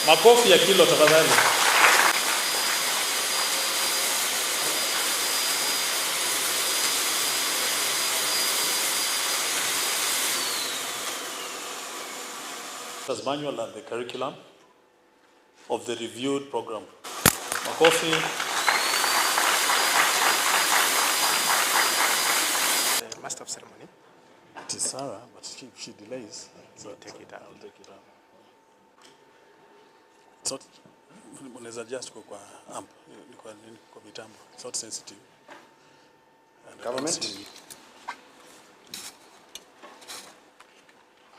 Makofi ya kilo tafadhali. As manual and the curriculum of the reviewed program. Makofi. The master of ceremony. It is Sarah, but she delays. So take it out. I'll take it out. It's not, unaweza just go kwa amp, kwa mitambo. It's not sensitive. And Government.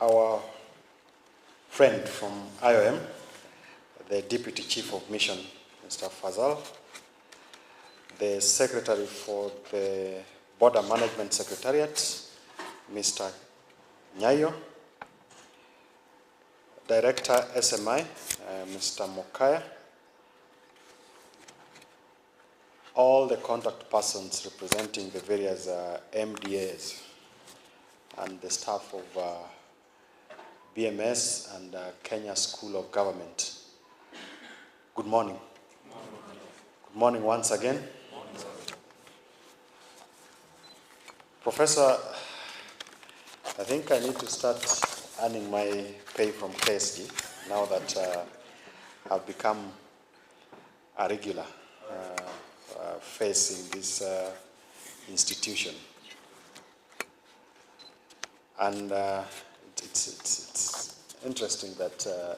Our friend from IOM, the Deputy Chief of Mission, Mr. Fazal, the Secretary for the Border Management Secretariat, Mr. Nyayo, Director SMI, Mr. Mokaya, all the contact persons representing the various MDAs, and the staff of BMS and Kenya School of Government. Good morning. Good morning once again. Professor, I think I need to start earning my pay from KSG now that I've become a regular face in this institution. And it's interesting that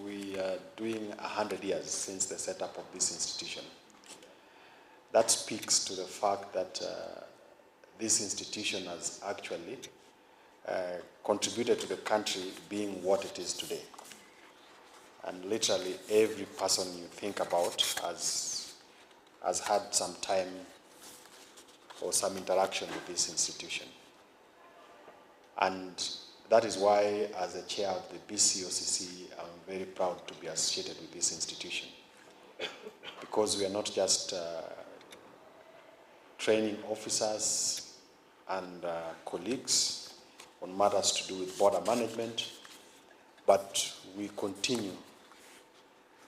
we are doing 100 years since the setup of this institution. That speaks to the fact that this institution has actually contributed to the country being what it is today. And literally every person you think about has had some time or some interaction with this institution. And that is why, as the chair of the BCOCC, I'm very proud to be associated with this institution. Because we are not just training officers and colleagues on matters to do with border management, but we continue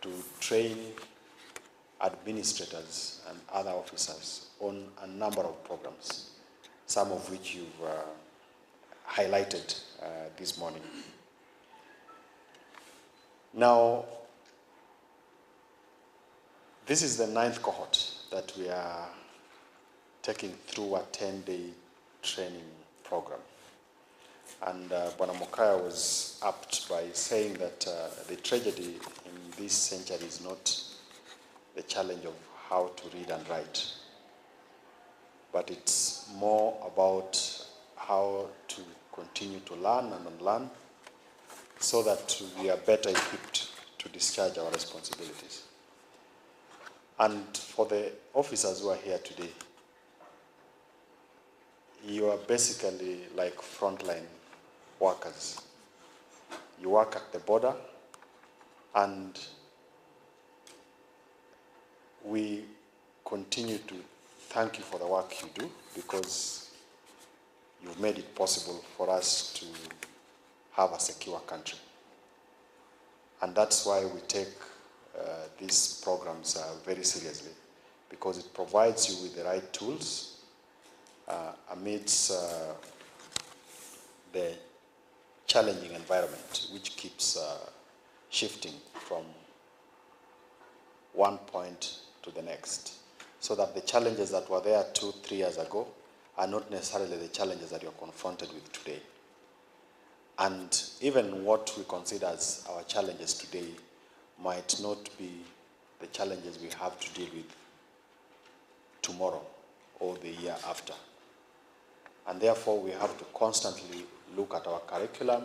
to train administrators and other officers on a number of programs, some of which you've highlighted this morning. Now, this is the 9th cohort that we are taking through a 10-day training program. And Bwana Mokaya was apt by saying that the tragedy in this century is not the challenge of how to read and write, but it's more about how to continue to learn and unlearn so that we are better equipped to discharge our responsibilities. And for the officers who are here today, you are basically like frontline workers. You work at the border, and we continue to thank you for the work you do, because you've made it possible for us to have a secure country. And that's why we take these programs very seriously, because it provides you with the right tools amidst the challenging environment, which keeps shifting from one point to the next, so that the challenges that were there 2-3 years ago are not necessarily the challenges that you're confronted with today. And even what we consider as our challenges today might not be the challenges we have to deal with tomorrow or the year after. And therefore, we have to constantly look at our curriculum,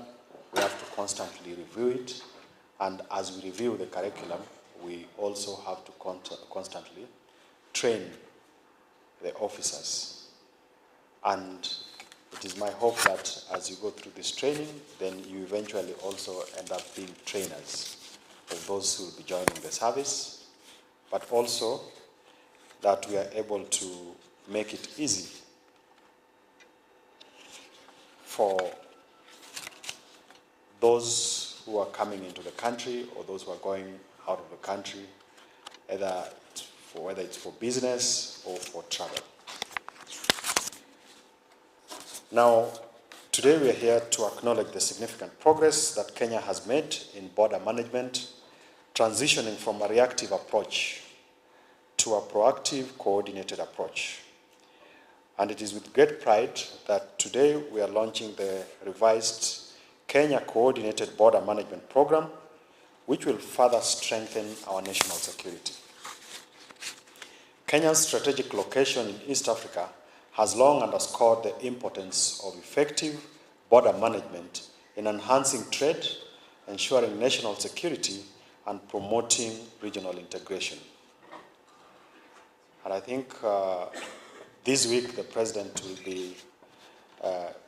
we have to constantly review it, and as we review the curriculum, we also have to constantly train the officers. And it is my hope that as you go through this training, then you eventually also end up being trainers of those who will be joining the service, but also that we are able to make it easy for those who are coming into the country or those who are going out of the country, whether it's for business or for travel. Now, today we are here to acknowledge the significant progress that Kenya has made in border management, transitioning from a reactive approach to a proactive, coordinated approach. And it is with great pride that today we are launching the revised Kenya Coordinated Border Management Program, which will further strengthen our national security. Kenya's strategic location in East Africa has long underscored the importance of effective border management in enhancing trade, ensuring national security, and promoting regional integration. And I think this week the President will be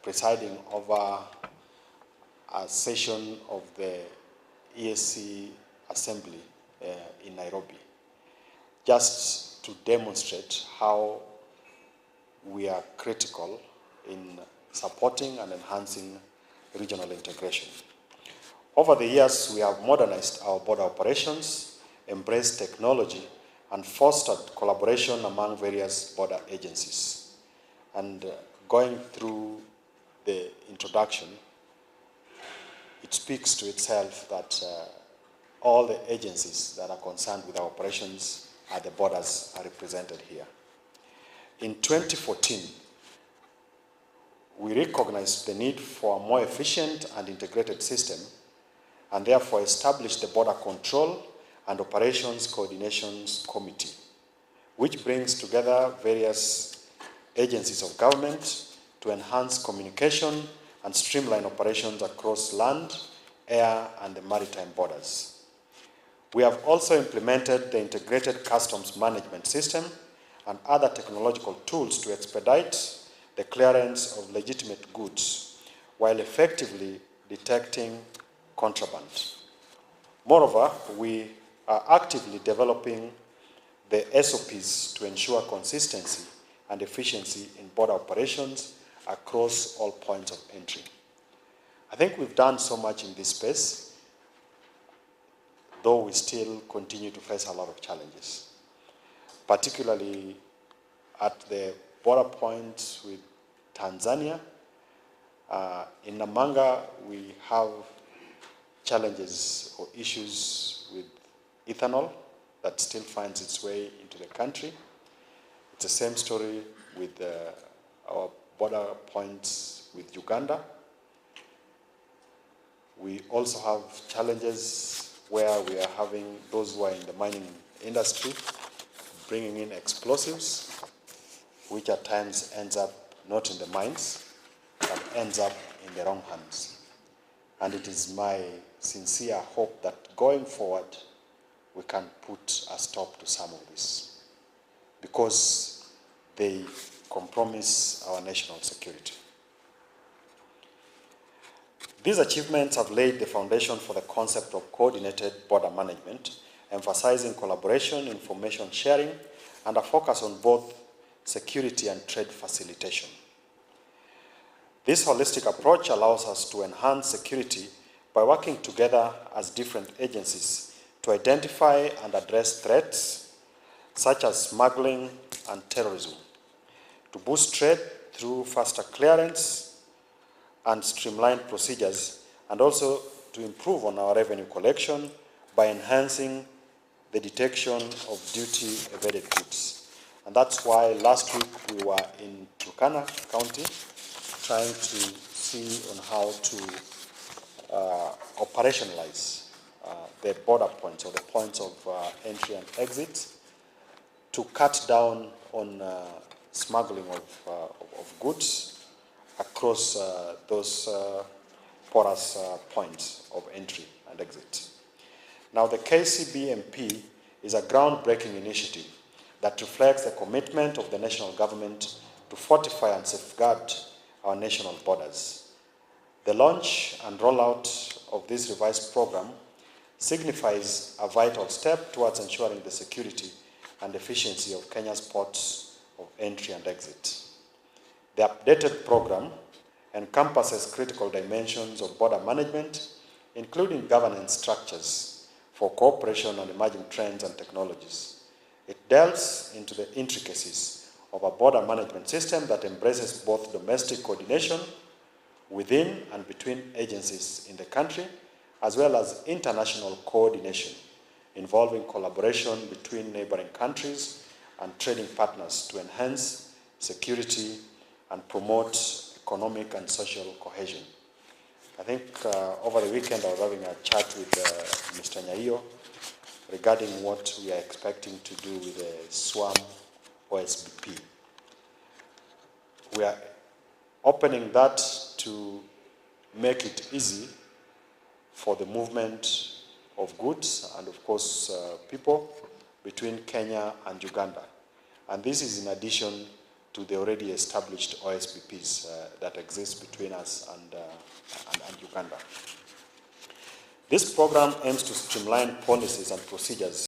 presiding over a session of the EAC Assembly in Nairobi, just to demonstrate how we are critical in supporting and enhancing regional integration. Over the years, we have modernized our border operations, embraced technology, and fostered collaboration among various border agencies. And going through the introduction, it speaks to itself that all the agencies that are concerned with our operations at the borders are represented here. In 2014, we recognized the need for a more efficient and integrated system and therefore established the Border Control and Operations Coordination Committee, which brings together various agencies of government to enhance communication and streamline operations across land, air, and the maritime borders. We have also implemented the Integrated Customs Management System and other technological tools to expedite the clearance of legitimate goods while effectively detecting contraband. Moreover, we are actively developing the SOPs to ensure consistency and efficiency in border operations across all points of entry. I think we've done so much in this space, though we still continue to face a lot of challenges, particularly at the border point with Tanzania. In Namanga, we have challenges or issues with ethanol that still finds its way into the country. It's the same story with our border points with Uganda. We also have challenges where we are having those who are in the mining industry bringing in explosives, which at times ends up not in the mines, but ends up in the wrong hands. And it is my sincere hope that going forward, we can put a stop to some of this, because they compromise our national security. These achievements have laid the foundation for the concept of coordinated border management, emphasizing collaboration, information sharing, and a focus on both security and trade facilitation. This holistic approach allows us to enhance security by working together as different agencies to identify and address threats such as smuggling and terrorism, to boost trade through faster clearance and streamlined procedures, and also to improve on our revenue collection by enhancing the detection of duty-evaded goods. And that's why last week we were in Turkana County trying to see on how to operationalize the border points, or the points of entry and exit, to cut down on smuggling of goods across those porous points of entry and exit. Now, the KCBMP is a groundbreaking initiative that reflects the commitment of the national government to fortify and safeguard our national borders. The launch and rollout of this revised program signifies a vital step towards ensuring the security and efficiency of Kenya's ports of entry and exit. The updated program encompasses critical dimensions of border management, including governance structures for cooperation on emerging trends and technologies. It delves into the intricacies of a border management system that embraces both domestic coordination within and between agencies in the country, as well as international coordination involving collaboration between neighboring countries and trading partners to enhance security and promote economic and social cohesion. I think over the weekend I was having a chat with Mr. Nyaio regarding what we are expecting to do with the SWAM OSBP. We are opening that to make it easy for the movement of goods and of course people between Kenya and Uganda. And this is in addition to the already established OSBPs that exist between us and Uganda. This program aims to streamline policies and procedures